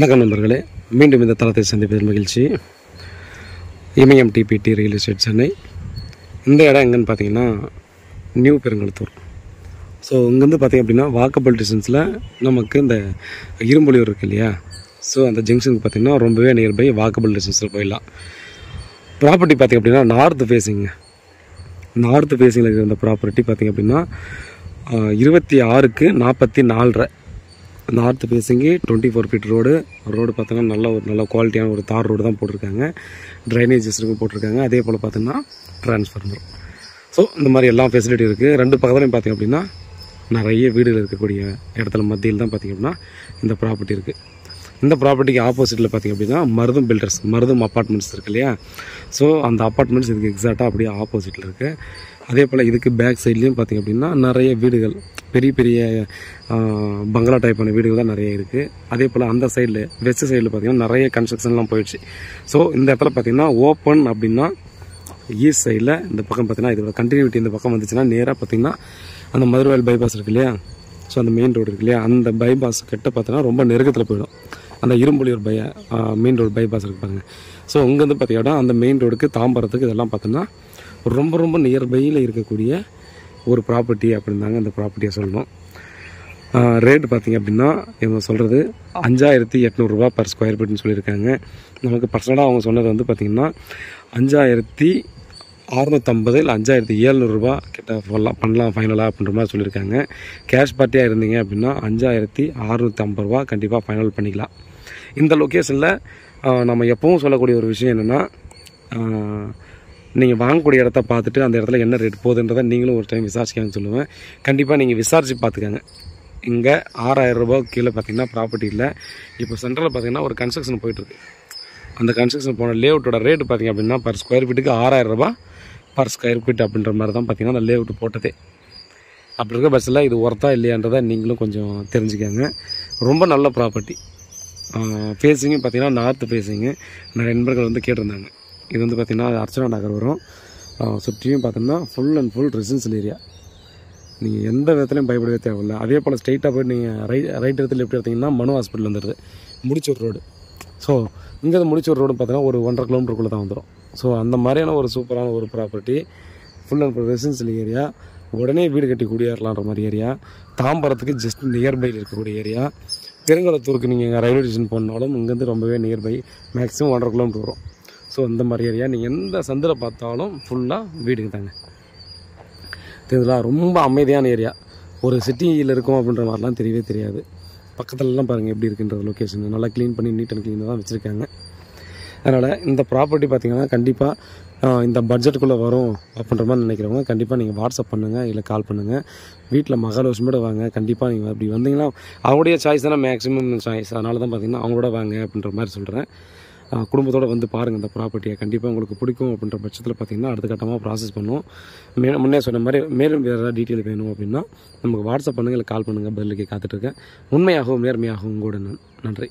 வணக்கம் நண்பர்களே, மீண்டும் இந்த தளத்தை சந்திப்பதில் மகிழ்ச்சி. இமயம் டிபிடி ரியல் எஸ்டேட் சென்னை. இந்த இடம் எங்கன்னு பார்த்தீங்கன்னா நியூ பெருங்குளத்தூர். ஸோ இங்கேருந்து பார்த்திங்க அப்படின்னா வாக்கபிள் டிஸ்டன்ஸில் நமக்கு இந்த இரும்புலியூர் இருக்குது இல்லையா, ஸோ அந்த ஜங்ஷனுக்கு பார்த்திங்கன்னா ரொம்பவே நியர்பை வாக்கபிள் டிஸ்டன்ஸில் போயிடலாம். ப்ராப்பர்ட்டி பார்த்திங்க அப்படின்னா நார்த்து ஃபேஸிங்கில் இருக்கிற இந்த ப்ராப்பர்ட்டி பார்த்திங்க அப்படின்னா 26க்கு 44 நார்த்து ஃபேஸிங்கு 24 ஃபீட் ரோடு பார்த்தீங்கன்னா நல்ல குவாலிட்டியான ஒரு தார் ரோடு தான் போட்டிருக்காங்க. ட்ரைனேஜஸ் இருக்கும் போட்டிருக்காங்க. அதே போல் பார்த்தீங்கன்னா ட்ரான்ஸ்ஃபார்மர். ஸோ இந்த மாதிரி எல்லா ஃபெசிலிட்டி இருக்குது. ரெண்டு பக்கத்துலையும் பார்த்திங்க அப்படின்னா நிறைய வீடுகள் இருக்கக்கூடிய இடத்துல மத்தியில் தான் பார்த்திங்க அப்படின்னா இந்த ப்ராப்பர்ட்டி இருக்குது. இந்த ப்ராப்பர்ட்டிக்கு ஆப்போசிட்டில் பார்த்திங்க அப்படின்னா மருதம் அப்பார்ட்மெண்ட்ஸ் இருக்குது இல்லையா, ஸோ அந்த அப்பார்ட்மெண்ட்ஸ் இதுக்கு எக்ஸாக்டாக அப்படியே ஆப்போசிட்டில் இருக்குது. அதே போல் இதுக்கு பேக் சைட்லேயும் பார்த்திங்க அப்படின்னா நிறைய வீடுகள், பெரிய பங்களா டைப்பான வீடுகள் தான் நிறைய இருக்குது. அதே போல் அந்த சைடில் வெஸ்ட் சைடில் பார்த்திங்கன்னா நிறைய கன்ஸ்ட்ரக்ஷன்லாம் போயிடுச்சு. ஸோ இந்த இடத்துல பார்த்திங்கன்னா ஓப்பன் அப்படின்னா ஈஸ்ட் சைடில் இந்த பக்கம் பார்த்திங்கன்னா இதோட கண்டினியூட்டி இந்த பக்கம் வந்துச்சுன்னா நேராக பார்த்திங்கன்னா அந்த மதுரவாயல் பைபாஸ் இருக்குது இல்லையா, ஸோ அந்த மெயின் ரோடு இருக்கு இல்லையா, அந்த பைபாஸ் கிட்ட பார்த்தீங்கன்னா ரொம்ப நெருக்கத்தில் போயிடும். அந்த இரும்புலியூர் மெயின் ரோடு பைபாஸ் இருக்கு பாருங்க. ஸோ இங்கேருந்து பார்த்தீங்கன்னா அந்த மெயின் ரோடுக்கு தாம்பரத்துக்கு இதெல்லாம் பார்த்தோன்னா ரொம்ப நியர்பையில் இருக்கக்கூடிய ஒரு ப்ராப்பர்ட்டி அப்படின்னாங்க இந்த ப்ராப்பர்ட்டியை சொல்லணும். ரேட்டு பார்த்திங்க அப்படின்னா இவங்க சொல்கிறது 5800 ரூபா பர் ஸ்கொயர் ஃபீட்னு சொல்லியிருக்காங்க. நமக்கு பர்சனலாக அவங்க சொன்னது வந்து பார்த்திங்கன்னா 5650 இல்லை 5700 ரூபா கிட்ட பண்ணலாம் ஃபைனலாக அப்படின்ற மாதிரி சொல்லியிருக்காங்க. கேஷ் பார்ட்டியாக இருந்தீங்க அப்படின்னா 5650 ரூபா கண்டிப்பாக ஃபைனல் பண்ணிக்கலாம். இந்த லொக்கேஷனில் நம்ம எப்பவும் சொல்லக்கூடிய ஒரு விஷயம் என்னென்னா, நீங்கள் வாங்கக்கூடிய இடத்த பார்த்துட்டு அந்த இடத்துல என்ன ரேட் போகுதுன்றதை நீங்களும் ஒரு டைம் விசாரிச்சிக்கான்னு சொல்லுவேன். கண்டிப்பாக நீங்கள் விசாரித்து பார்த்துக்கங்க. இங்கே 6000 ரூபாய்க்கு கீழே பார்த்திங்கன்னா ப்ராப்பர்ட்டி இல்லை. இப்போ சென்ட்ரலில் பார்த்திங்கன்னா ஒரு கன்ஸ்ட்ரக்ஷன் போயிட்டுருக்கு. அந்த கன்ஸ்ட்ரக்ஷன் போன லேஅவுட்டோட ரேட்டு பார்த்திங்க அப்படின்னா பர் ஸ்கொயர் ஃபீட்டுக்கு 6000 ரூபா பர் ஸ்கொயர் ஃபீட் அப்படின்ற மாதிரி தான் பார்த்திங்கன்னா அந்த லேஅவுட் போட்டதே. அப்படி இருக்க பஸ்ஸில் இது ஒர்த்தா இல்லையான்றதை நீங்களும் கொஞ்சம் தெரிஞ்சுக்கங்க. ரொம்ப நல்ல ப்ராப்பர்ட்டி. ஃபேஸிங்கும் பார்த்திங்கன்னா நார்த்து ஃபேஸிங்கு. நிறைய நண்பர்கள் வந்து கேட்டிருந்தாங்க. இது வந்து பார்த்திங்கன்னா அர்ச்சனா நகர் வரும். சுற்றியும் பார்த்தோம்னா full and full residential area. நீங்கள் எந்த விதத்துலையும் பயப்படவே தேவையில்லை. அதே போல் ஸ்ட்ரெயிட்டாக போய்ட்டு நீங்கள் ரைட் இடத்துல எப்படி எடுத்திங்கன்னா மனு ஹாஸ்பிட்டல் வந்துடுது, முடிச்சூர் ரோடு. ஸோ இங்கே முடிச்சூர் ரோடு பார்த்தீங்கன்னா ஒரு 1.5 கிலோமீட்டருக்குள்ளே தான் வந்துடும். ஸோ அந்த மாதிரியான ஒரு சூப்பரான ஒரு property, full and full residential area, உடனே வீடு கட்டி குடியேறலான்ற மாதிரி ஏரியா, தாம்பரத்துக்கு ஜஸ்ட் நியர்பையில் இருக்கக்கூடிய ஏரியா. பெருங்குளத்தூருக்கு நீங்கள் ரயில்வே ஸ்டேஷன் போனாலும் இங்கேருந்து ரொம்பவே நியர்பை, மேக்ஸிமம் 1.5 கிலோமீட்டர் வரும். ஸோ இந்த மாதிரி ஏரியா நீங்கள் எந்த சந்தில் பார்த்தாலும் ஃபுல்லாக வீடுங்க தாங்க. இதெல்லாம் ரொம்ப அமைதியான ஏரியா. ஒரு சிட்டியில் இருக்கும் அப்படின்ற மாதிரிலாம் தெரியவே தெரியாது. பக்கத்துலலாம் பாருங்கள் எப்படி இருக்குன்றது லொக்கேஷன் நல்லா க்ளீன் பண்ணி நீட் அண்ட் க்ளீனாக தான் வச்சுருக்காங்க. அதனால் இந்த ப்ராப்பர்ட்டி பார்த்திங்கன்னா கண்டிப்பாக இந்த பட்ஜெட்டுக்குள்ளே வரும் அப்படின்ற மாதிரி நினைக்கிறவங்க கண்டிப்பாக நீங்கள் வாட்ஸ்அப் பண்ணுங்கள், இல்லை கால் பண்ணுங்கள். வீட்டில் மகாலட்சுமியோட வாங்க. கண்டிப்பாக நீங்கள் அப்படி வந்தீங்கன்னா அவங்களுடைய சாய்ஸ் தானே மேக்ஸிமம் சாய்ஸ். அதனால தான் பார்த்திங்கன்னா அவங்களோட வாங்க அப்படின்ற மாதிரி சொல்கிறேன். குடும்பத்தோடு வந்து பாருங்கள் இந்த ப்ராப்பர்ட்டியை. கண்டிப்பாக உங்களுக்கு பிடிக்கும் அப்படின்ற பட்சத்தில் பார்த்திங்கன்னா அடுத்த கட்டமாக ப்ராசஸ் பண்ணுவோம். முன்னே சொன்ன மாதிரி மேலும் வேறு ஏதாவது டீட்டெயில் வேணும் அப்படின்னா நமக்கு வாட்ஸ்அப் பண்ணுங்கள், இல்லை கால் பண்ணுங்கள். பதிலுக்கு காத்துட்ருக்கேன். உண்மையாகவும் நேர்மையாகவும் கூட நன்றி.